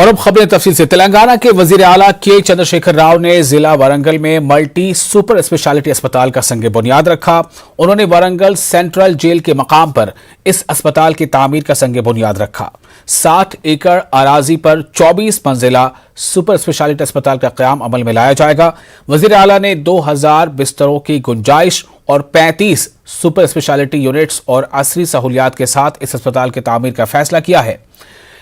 और अब खबरें तफसील से। तेलंगाना के वजीर आला के चंद्रशेखर राव ने जिला वारंगल में मल्टी सुपर स्पेशलिटी अस्पताल का संग बुनियाद रखा। उन्होंने वारंगल सेंट्रल जेल के मकाम पर इस अस्पताल की तामीर का संग बुनियाद रखा। 60 एकड़ अराजी पर 24 मंजिला सुपर स्पेशलिटी अस्पताल का क़याम अमल में लाया जाएगा। वजीर आला ने 2000 बिस्तरों की गुंजाइश और 35 सुपर स्पेशलिटी यूनिट्स और असरी सहूलियात के साथ इस अस्पताल की तामीर का फैसला किया है।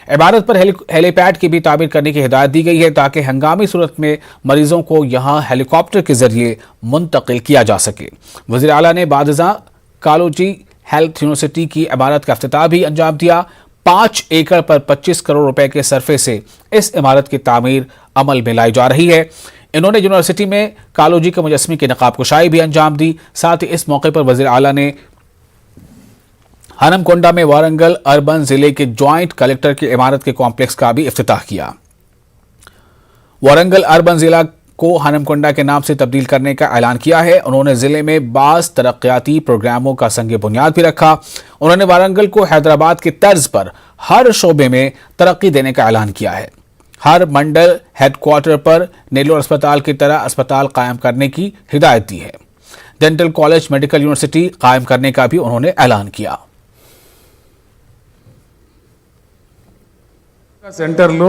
इमारत पर हेलीपैड की भी तामीर करने की हिदायत दी गई है ताकि हंगामी सूरत में मरीजों को यहां हेलीकॉप्टर के जरिए मुंतकिल किया जा सके। वज़ीर आला ने बादजा कालोजी हेल्थ यूनिवर्सिटी की इमारत का इफ्तिताह भी अंजाम दिया। 5 एकड़ पर 25 करोड़ रुपए के सरफे से इस इमारत की तामीर अमल में लाई जा रही है। इन्होंने यूनिवर्सिटी में कालोजी के मुजस्समे की नकाब कुशाई भी अंजाम दी। साथ ही इस मौके पर वज़ीर आला ने हनमकोंडा में वारंगल अर्बन जिले के ज्वाइंट कलेक्टर की इमारत के कॉम्प्लेक्स का भी इफ्तिताह किया। वारंगल अर्बन जिला को हनमकोंडा के नाम से तब्दील करने का ऐलान किया है। उन्होंने जिले में बाज़ तरक्याती प्रोग्रामों का संग बुनियाद भी रखा। उन्होंने वारंगल को हैदराबाद की तर्ज पर हर शोबे में तरक्की देने का ऐलान किया है। हर मंडल हेडक्वार्टर पर नेलोर अस्पताल की तरह अस्पताल कायम करने की हिदायत दी है। डेंटल कॉलेज, मेडिकल यूनिवर्सिटी कायम करने का भी उन्होंने ऐलान किया। సెంటర్లో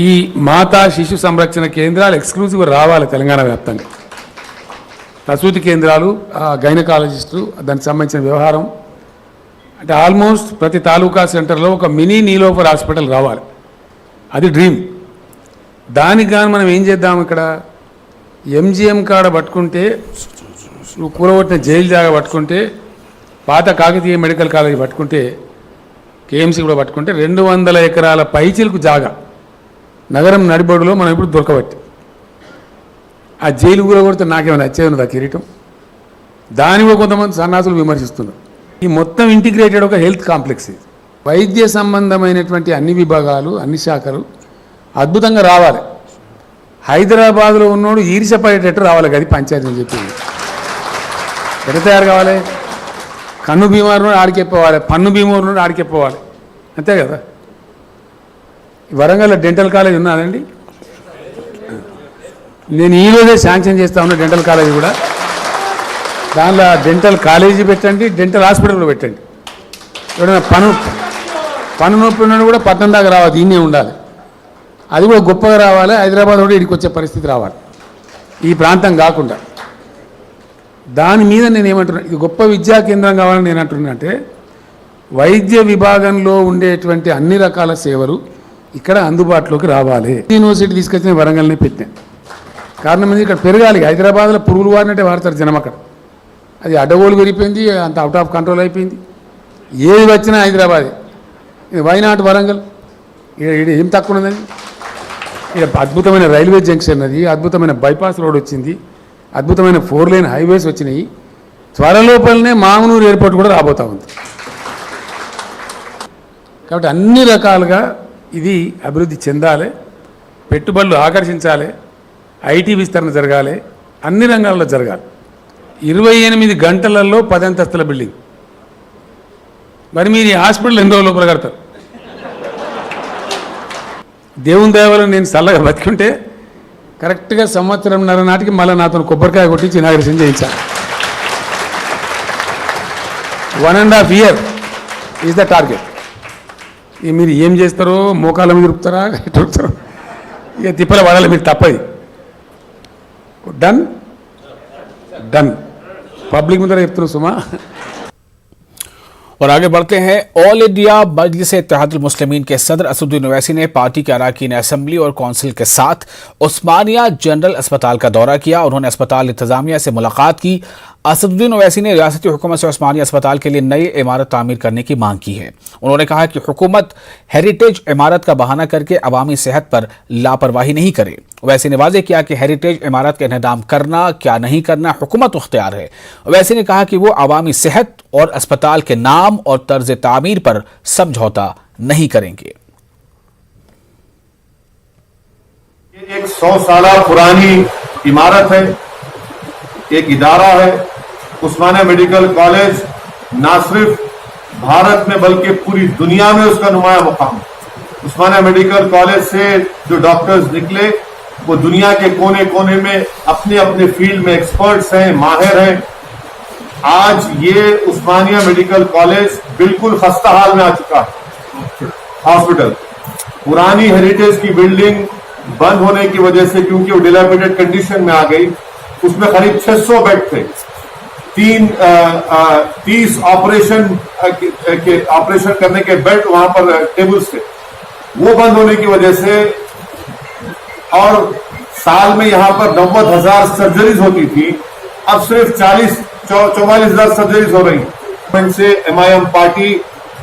ఈ మాతా శిశు సంరక్షణ కేంద్రాలు ఎక్స్క్లూజివ్గా రావాలి తెలంగాణ వ్యాప్తంగా. ప్రసూతి కేంద్రాలు, గైనకాలజిస్టు, దానికి సంబంధించిన వ్యవహారం అంటే ఆల్మోస్ట్ ప్రతి తాలూకా సెంటర్లో ఒక మినీ నీలోఫర్ హాస్పిటల్ రావాలి. అది డ్రీమ్. దానికి కానీ మనం ఏం చేద్దాం, ఇక్కడ ఎంజిఎం కాడ పట్టుకుంటే, కూలగొట్టిన జైలు జాగా పట్టుకుంటే, పాత కాకతీయ మెడికల్ కాలేజ్ పట్టుకుంటే, కేఎంసీ కూడా పట్టుకుంటే 200 ఎకరాల పైచిలకు జాగా నగరం నడిబొడులో మనం ఇప్పుడు దొరకబట్టి ఆ జైలు కూడా కొడితే నాకేమైనా నచ్చేది ఆ కిరీటం. దానిలో కొంతమంది సన్నాసులు విమర్శిస్తున్నారు. ఈ మొత్తం ఇంటిగ్రేటెడ్ ఒక హెల్త్ కాంప్లెక్స్. ఇది వైద్య సంబంధమైనటువంటి అన్ని విభాగాలు, అన్ని శాఖలు అద్భుతంగా రావాలి. హైదరాబాద్లో ఉన్నోడు ఈర్షపడేటట్టు రావాలి. అది పంచాయతీ అని చెప్పింది. ఎట్లా తయారు కావాలి? కన్ను బీమారు ఆడికెప్పవాలి, పన్ను బీమారు ఆడికెప్పవాలి, అంతే కదా. వరంగల్ డెంటల్ కాలేజ్ ఉన్నదండి. నేను ఈరోజే శాంక్షన్ చేస్తా ఉన్నా డెంటల్ కాలేజ్ కూడా. దానిలో డెంటల్ కాలేజీ పెట్టండి, డెంటల్ హాస్పిటల్ పెట్టండి. ఎవరైనా పన్ను నొప్పి ఉన్నాడు కూడా పట్టణం దాకా రావాలి, దీన్నే ఉండాలి. అది కూడా గొప్పగా రావాలి. హైదరాబాద్ కూడా ఇక్కడికి వచ్చే పరిస్థితి రావాలి, ఈ ప్రాంతం కాకుండా. దాని మీద నేను ఏమంటున్నా, ఇది గొప్ప విద్యా కేంద్రం కావాలని నేను అంటున్నా. అంటే వైద్య విభాగంలో ఉండేటువంటి అన్ని రకాల సేవలు ఇక్కడ అందుబాటులోకి రావాలి. యూనివర్సిటీ తీసుకొచ్చిన వరంగల్ని పెట్టాను. కారణం ఏంది, ఇక్కడ పెరగాలి. హైదరాబాద్లో పురుగులు వాడినట్టే వాడతారు జనం. అక్కడ అది అడ్డగోలు పెరిగిపోయింది, అంత అవుట్ ఆఫ్ కంట్రోల్ అయిపోయింది. ఏది వచ్చినా హైదరాబాద్. వైనాట్ వరంగల్ ఇక్కడ ఏం తక్కువ ఉన్నది. ఇక్కడ అద్భుతమైన రైల్వే జంక్షన్ అది, అద్భుతమైన బైపాస్ రోడ్ వచ్చింది, అద్భుతమైన 4 లేన్ హైవేస్ వచ్చినాయి. త్వరలోపలనే మామనూరు ఎయిర్పోర్ట్ కూడా రాబోతా ఉంది. కాబట్టి అన్ని రకాలుగా ఇది అభివృద్ధి చెందాలి, పెట్టుబడులు ఆకర్షించాలి, ఐటీ విస్తరణ జరగాలి, అన్ని రంగాల్లో జరగాలి. 28 గంటలలో 10 అంతస్తుల బిల్డింగ్. మరి మీరు ఈ హాస్పిటల్ ఎన్ని రోజుల లోపల కడతారు? దేవుని దయ వల్ల నేను చల్లగా బతికుంటే కరెక్ట్గా 1.5 సంవత్సరం నాటికి మళ్ళీ నాతో కొబ్బరికాయ కొట్టించి ఇనాగ్రేషన్ చేయించాలి. 1.5 years ఈజ్ ద టార్గెట్. మీరు ఏం చేస్తారో, మోకాళ్ళ మీద దొరుకుతారా, దొరుకుతారో, ఇక తిప్పల పడాలి మీరు, తప్పది. Done done. పబ్లిక్ ముందర చెప్తున్నా సుమా. और आगे बढ़ते हैं। ऑल इंडिया मजलिस इत्तेहादुल मुस्लिमीन के सदर असदुद्दीन ओवैसी ने पार्टी के अरकान असेंबली और कौंसिल के साथ उस्मानिया जनरल अस्पताल का दौरा किया। उन्होंने अस्पताल इंतजामिया से मुलाकात की। असदुद्दीन ओवैसी ने रियासती हुकूमत से उस्मानिया अस्पताल के लिए नई इमारत तामीर करने की मांग की है। उन्होंने कहा कि हुकूमत हेरिटेज इमारत का बहाना करके अवामी सेहत पर लापरवाही नहीं करे। ओवैसी ने वाज़ेह किया कि हेरिटेज इमारत का इंतजाम करना क्या नहीं करना हुकूमत इख्तियार है। ओवैसी ने कहा कि वो अवामी सेहत और अस्पताल के नाम और तर्ज तामीर पर समझौता नहीं करेंगे। एक 100 साल पुरानी इमारत है, एक इदारा है। उस्मानिया मेडिकल कॉलेज ना सिर्फ भारत में बल्कि पूरी दुनिया में उसका नुमाया मुकाम है। उस्मानिया मेडिकल कॉलेज से जो डॉक्टर्स निकले वो दुनिया के कोने कोने में अपने अपने फील्ड में एक्सपर्ट्स हैं, माहिर हैं। आज ये उस्मानिया मेडिकल कॉलेज बिल्कुल खस्ता हाल में आ चुका है। हॉस्पिटल पुरानी हेरिटेज की बिल्डिंग बंद होने की वजह से, क्योंकि वो डिलैपिडेटेड कंडीशन में आ गई, उसमें करीब 600 बेड थे। 30 ऑपरेशन करने के बेड वहां पर टेबल्स थे, वो बंद होने की वजह से, और साल में यहां पर 90,000 सर्जरीज होती थी, अब सिर्फ 44,000 सर्जरीज हो रही। से MIM पार्टी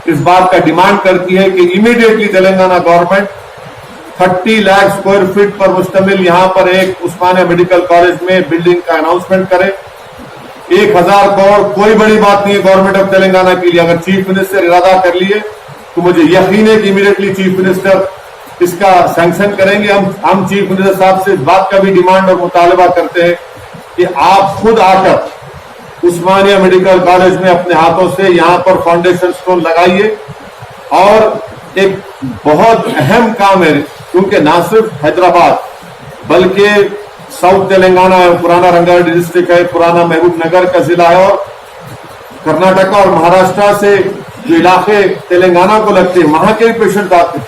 इस बात का डिमांड करती है कि immediately Telangana government 30 lakh square feet पर मुश्तमिल यहां पर एक उस्मानिया मेडिकल कॉलेज में बिल्डिंग का अनाउंसमेंट करे। 1,000 करोड़ कोई बड़ी बात नहीं है गवर्नमेंट ऑफ तेलंगाना के लिए। अगर चीफ मिनिस्टर इरादा कर लिए तो मुझे यकीन है कि इमीडिएटली चीफ मिनिस्टर इसका सैंक्शन करेंगे। हम चीफ मिनिस्टर साहब से इस बात का भी डिमांड और मुतालबा करते हैं कि आप खुद आकर उस्मानिया मेडिकल कॉलेज में अपने हाथों से यहां पर फाउंडेशन स्टोन लगाइए। और एक बहुत अहम काम है, क्योंकि ना सिर्फ हैदराबाद बल्कि साउथ तेलंगाना है, पुराना रंगारेड्डी डिस्ट्रिक्ट है, पुराना महबूब नगर का जिला है, और कर्नाटका और महाराष्ट्र से जो इलाके तेलंगाना को लगते हैं वहां के पेशेंट आते हैं,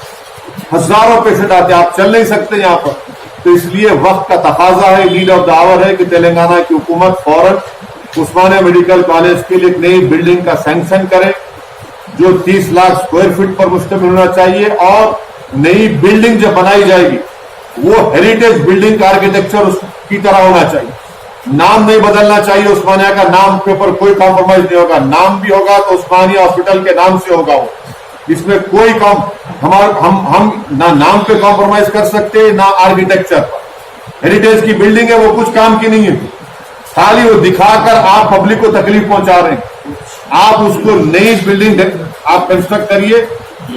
हजारों पेशेंट आते हैं। आप चल नहीं सकते यहाँ पर, तो इसलिए वक्त का तकाजा है, नीड ऑफ द आवर है कि तेलंगाना की हुकूमत फौरन उस्मानिया मेडिकल कॉलेज के लिए एक नई बिल्डिंग का सैंक्शन करे जो 30 लाख स्क्वायर फीट पर मुश्तमिल होना चाहिए। और नई बिल्डिंग जब बनाई जाएगी वो हेरिटेज बिल्डिंग का आर्किटेक्चर की तरह होना चाहिए। नाम नहीं बदलना चाहिए, उस्मानिया का नाम के ऊपर कोई कॉम्प्रोमाइज नहीं होगा। नाम भी होगा तो उस्मानिया हॉस्पिटल के नाम से होगा, वो इसमें कोई हम ना नाम पे कॉम्प्रोमाइज कर सकते ना आर्किटेक्चर पर। हेरिटेज की बिल्डिंग है, वो कुछ काम की नहीं है, खाली वो दिखाकर आप पब्लिक को तकलीफ पहुंचा रहे हैं। आप उसको नई बिल्डिंग आप कंस्ट्रक्ट करिए।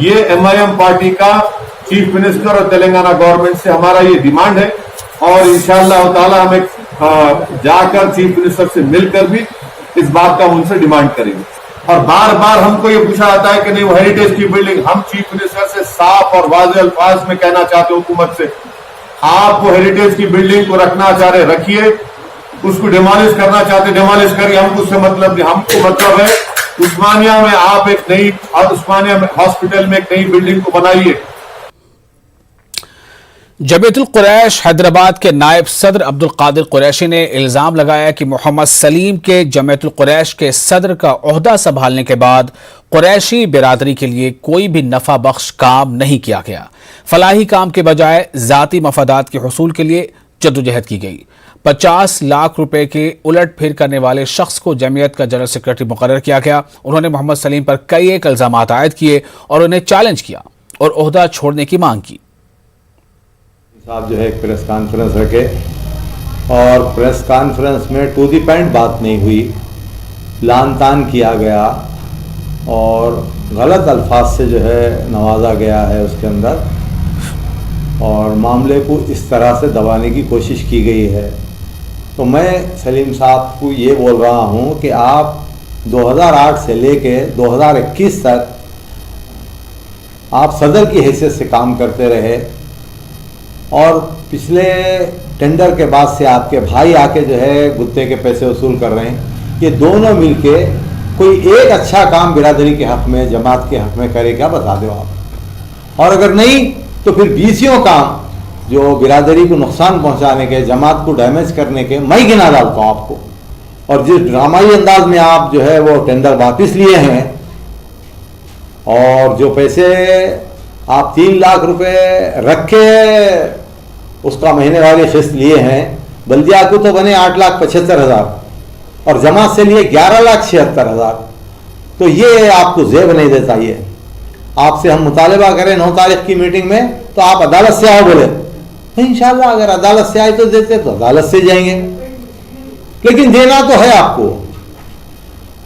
ये MIM पार्टी का चीफ मिनिस्टर और तेलंगाना गवर्नमेंट से हमारा ये डिमांड है, और इंशाअल्लाह ताला हम जाकर चीफ मिनिस्टर से मिलकर भी इस बात का उनसे डिमांड करेंगे। और बार बार हमको ये पूछा जाता है कि नहीं वो हेरिटेज की बिल्डिंग, हम चीफ मिनिस्टर से साफ और वाज़ेह अल्फाज में कहना चाहते हैं हुकूमत से, आप वो हेरिटेज की बिल्डिंग को रखना चाह रहे रखिए, उसको डिमोलिश करना चाहते डिमोलिश करिए, हमको उससे मतलब नहीं। हमको मतलब है उस्मानिया में आप एक नई, और उस्मानिया हॉस्पिटल में एक नई बिल्डिंग को बनाइए। जमीयतुल कुरैश हैदराबाद के नायब सदर अब्दुल कादिर कुरैशी ने इल्जाम लगाया कि मोहम्मद सलीम के जमीयतुल कुरैश के सदर का ओहदा संभालने के बाद कुरैशी बिरादरी के लिए कोई भी नफा बख्श काम नहीं किया गया। फलाही काम के बजाय जाती मफादात के हुसूल के लिए जद्दोजहद की गई। 50 लाख रुपए के उलट फेर करने वाले शख्स को जमीयत का जनरल सेक्रेटरी मुकर्रर किया गया। उन्होंने मोहम्मद सलीम पर कई एक इल्जामात आयद किए और उन्हें चैलेंज किया और ओहदा छोड़ने की मांग की। साहब जो है एक प्रेस कॉन्फ्रेंस रखे और प्रेस कॉन्फ्रेंस में टू दी पॉइंट बात नहीं हुई, लान तान किया गया और गलत अल्फाज से जो है नवाजा गया है उसके अंदर, और मामले को इस तरह से दबाने की कोशिश की गई है। तो मैं सलीम साहब को ये बोल रहा हूँ कि आप 2008 से लेके 2021 तक आप सदर की हैसियत से काम करते रहे, और पिछले टेंडर के बाद से आपके भाई आके जो है गुत्ते के पैसे वसूल कर रहे हैं। ये दोनों मिलके कोई एक अच्छा काम बिरादरी के हक़ में, जमात के हक़ में करे, क्या बता दो आप। और अगर नहीं तो फिर 20 काम जो बिरादरी को नुकसान पहुंचाने के, जमात को डैमेज करने के, मैं गिना डालता हूँ आपको। और जिस ड्रामाई अंदाज में आप जो है वो टेंडर वापस लिए हैं, और जो पैसे आप 3 लाख रुपए रख के उसका महीने वाले किस्त लिए हैं, बल्दिया को तो बने 8,75,000 और जमात से लिए 11,76,000। तो ये आपको जेब नहीं देता। ये आपसे हम मुतालबा करें 9 तारीख की मीटिंग में, तो आप अदालत से आओ, बोले इंशाल्लाह अगर अदालत से आए तो देते, तो अदालत से जाएंगे, लेकिन देना तो है आपको।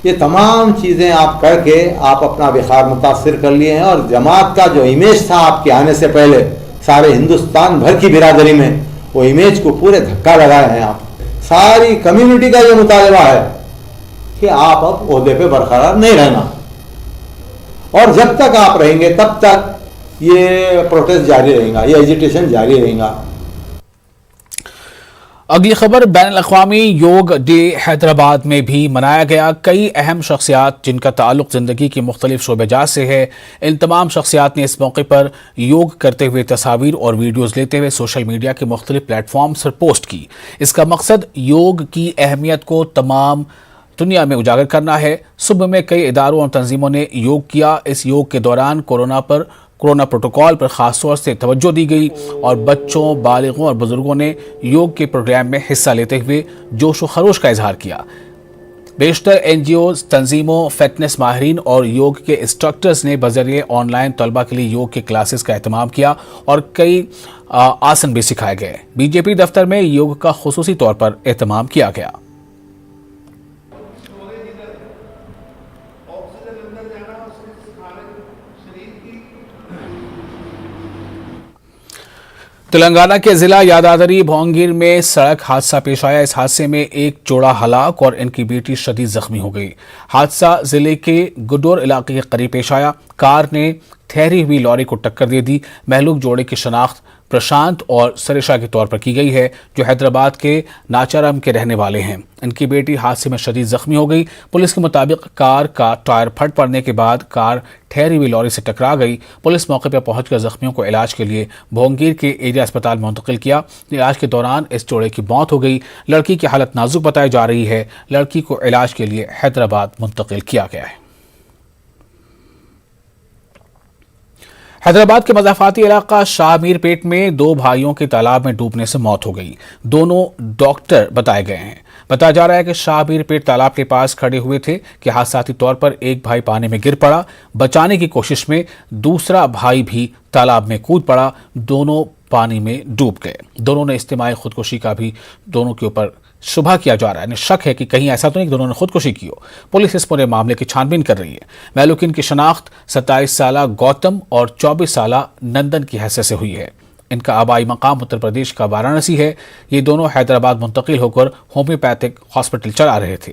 ये तमाम चीज़ें आप करके आप अपना बिखार मुतासिर कर लिए हैं, और जमात का जो इमेज था आपके आने से पहले सारे हिंदुस्तान भर की बिरादरी में, वो इमेज को पूरे धक्का लगाए हैं आप। सारी कम्युनिटी का ये मुतालबा है कि आप अब ओहदे पे बरकरार नहीं रहना, और जब तक आप रहेंगे तब तक ये प्रोटेस्ट जारी रहेगा, ये एजिटेशन जारी रहेगा। अगली खबर, बैनुल-अक़वामी योग डे हैदराबाद में भी मनाया गया। कई अहम शख्सियात जिनका ताल्लुक ज़िंदगी की मुख्तलिफ शोबेजात से है, इन तमाम शख्सियात ने इस मौके पर योग करते हुए तस्वीर और वीडियोज़ लेते हुए सोशल मीडिया के मुख्तलिफ प्लेटफॉर्म्स पर पोस्ट की। इसका मकसद योग की अहमियत को तमाम दुनिया में उजागर करना है। सुबह में कई इदारों और तंजीमों ने योग किया। इस योग के दौरान कोरोना प्रोटोकॉल पर खास तौर से तवज्जो दी गई और बच्चों, बालिगों और बुजुर्गों ने योग के प्रोग्राम में हिस्सा लेते हुए जोश व खरोश का इजहार किया। बेशतर NGOs, तंजीमों, फिटनेस माहिरीन और योग के इंस्ट्रक्टर्स ने बजरिए ऑनलाइन तलबा के लिए योग के क्लासेस का एहतमाम किया और कई आसन भी सिखाए गए। BJP दफ्तर में योग का खुसूसी तौर पर एहतमाम किया गया। तेलंगाना के जिला यादाद्री भोंगीर में सड़क हादसा पेश आया। इस हादसे में एक जोड़ा हलाक और इनकी बेटी शदीद जख्मी हो गई। हादसा जिले के गुडोर इलाके के करीब पेश आया। कार ने ठहरी हुई लॉरी को टक्कर दे दी। महलूक जोड़े की शनाख्त प्रशांत और सरिशा के तौर पर की गई है, जो हैदराबाद के नाचारम के रहने वाले हैं। इनकी बेटी हादसे में शदीद जख्मी हो गई। पुलिस के मुताबिक कार का टायर फट पड़ने के बाद कार ठहरी हुई लॉरी से टकरा गई। पुलिस मौके पर पहुंचकर जख्मियों को इलाज के लिए भोंगीर के एरिया अस्पताल मुंतकिल किया। इलाज के दौरान इस जोड़े की मौत हो गई। लड़की की हालत नाजुक बताई जा रही है। लड़की को इलाज के लिए हैदराबाद मुंतकिल किया गया है। हैदराबाद के मज़ाफ़ाती इलाका शाहमीरपेट में दो भाइयों के तालाब में डूबने से मौत हो गई। दोनों डॉक्टर बताए गए हैं। बताया जा रहा है कि शाहमीरपेट तालाब के पास खड़े हुए थे कि हादसाती तौर पर एक भाई पानी में गिर पड़ा। बचाने की कोशिश में दूसरा भाई भी तालाब में कूद पड़ा। दोनों पानी में डूब गए। दोनों ने इज्तिमाई खुदकुशी का भी दोनों के ऊपर शुबा किया जा रहा है। शक है कि कहीं ऐसा तो नहीं कि दोनों ने खुदकुशी की हो। पुलिस इस पूरे मामले की छानबीन कर रही है। महलूकिन की शनाख्त 27 साला गौतम और 24 साला नंदन की हैसियत से हुई है। इनका आबाई मकाम उत्तर प्रदेश का वाराणसी है। ये दोनों हैदराबाद मुंतकिल होकर होम्योपैथिक हॉस्पिटल चला रहे थे।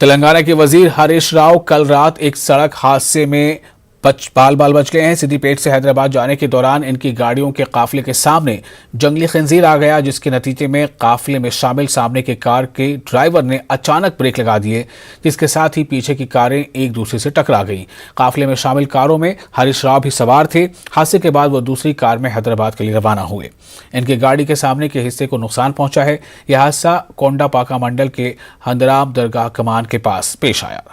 तेलंगाना के वजीर हरीश राव कल रात एक सड़क हादसे में बाल बच गए हैं। सिद्दीपेट से हैदराबाद जाने के दौरान इनकी गाड़ियों के काफिले के सामने जंगली खंजीर आ गया, जिसके नतीजे में काफिले में शामिल सामने के कार के ड्राइवर ने अचानक ब्रेक लगा दिए, जिसके साथ ही पीछे की कारें एक दूसरे से टकरा गईं। काफिले में शामिल कारों में हरीश राव भी सवार थे। हादसे के बाद वो दूसरी कार में हैदराबाद के लिए रवाना हुए। इनकी गाड़ी के सामने के हिस्से को नुकसान पहुंचा है। यह हादसा कोंडापाका मंडल के हंदराम दरगाह कमान के पास पेश आया।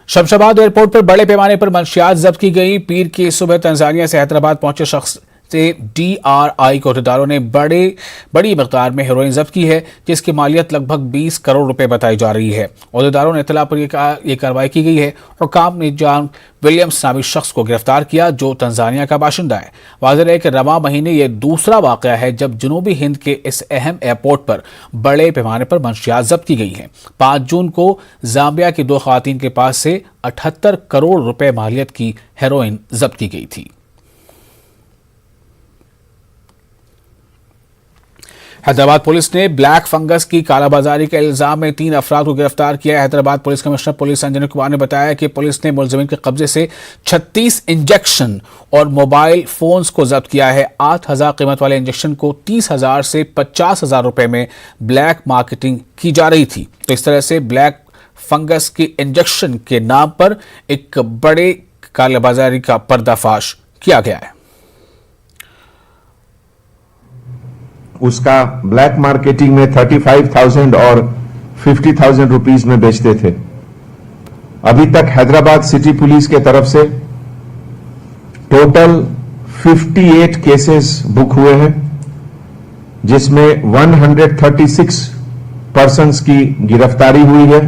शमशाबाद एयरपोर्ट पर बड़े पैमाने पर मंशियात जब्त की गई। पीर की सुबह तंजानिया से हैदराबाद पहुंचे शख्स से DRI के अहदेदारों ने बड़ी मकदार में हेरोइन जब्त की है, जिसकी मालियत लगभग 20 करोड़ रुपए बताई जा रही है। अहदेदारों ने इतला पर यह कार्रवाई की गई है। हुकाम ने जॉन विलियम्स नामी शख्स को गिरफ्तार किया, जो तंजानिया का बाशिंदा है। वाज़ेह है कि रवां महीने यह दूसरा वाक़या है जब जनूबी हिंद के इस अहम एयरपोर्ट पर बड़े पैमाने पर मंशियात जब्त की गई हैं। 5 जून को जाम्बिया की 2 ख़वातीन के पास से 78 करोड़ रुपए मालियत की हेरोइन जब्त की गई थी। हैदराबाद पुलिस ने ब्लैक फंगस की कालाबाजारी के इल्जाम में 3 अफराद को गिरफ्तार किया है। Hyderabad police commissioner police Sanjay Kumar ने बताया कि पुलिस ने मुलजिमीन के कब्जे से 36 इंजेक्शन और मोबाइल फोन्स को जब्त किया है। 8,000 कीमत वाले इंजेक्शन को 30,000 से 50,000 रुपए में ब्लैक मार्केटिंग की जा रही थी। तो इस तरह से ब्लैक फंगस की इंजेक्शन के नाम पर एक बड़े कालाबाजारी का पर्दाफाश किया गया है। उसका ब्लैक मार्केटिंग में 35,000 और 50,000 रुपीस में बेचते थे। अभी तक हैदराबाद सिटी पुलिस के तरफ से टोटल 58 केसेस बुक हुए हैं, जिसमें 136 पर्सन्स की गिरफ्तारी हुई है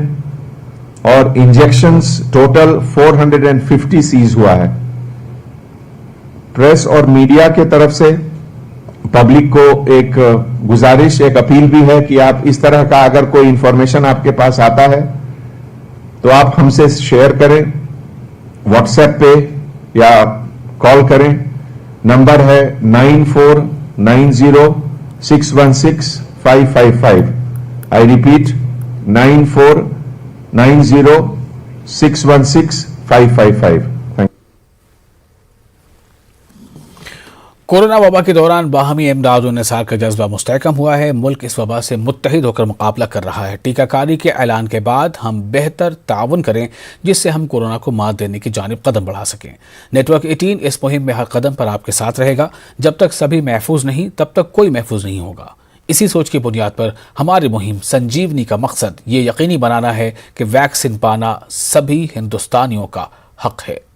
और इंजेक्शंस टोटल 450 सीज हुआ है। प्रेस और मीडिया के तरफ से पब्लिक को एक गुजारिश, एक अपील भी है कि आप इस तरह का अगर कोई इंफॉर्मेशन आपके पास आता है तो आप हमसे शेयर करें। व्हाट्सएप पे या कॉल करें। नंबर है 9490616555। I repeat 9490616555। कोरोना वबा के दौरान बाहमी इमदाद और निसार का जज्बा मुस्तहकम हुआ है। मुल्क इस वबा से मुत्तहिद होकर मुकाबला कर रहा है। टीकाकारी के ऐलान के बाद हम बेहतर ताउन करें जिससे हम कोरोना को मात देने की जानिब कदम बढ़ा सकें। नेटवर्क 18 इस मुहिम में हर कदम पर आपके साथ रहेगा। जब तक सभी महफूज नहीं तब तक कोई महफूज नहीं होगा। इसी सोच की बुनियाद पर हमारी मुहिम संजीवनी का मकसद ये यकीनी बनाना है कि वैक्सीन पाना सभी हिंदुस्तानियों का हक है।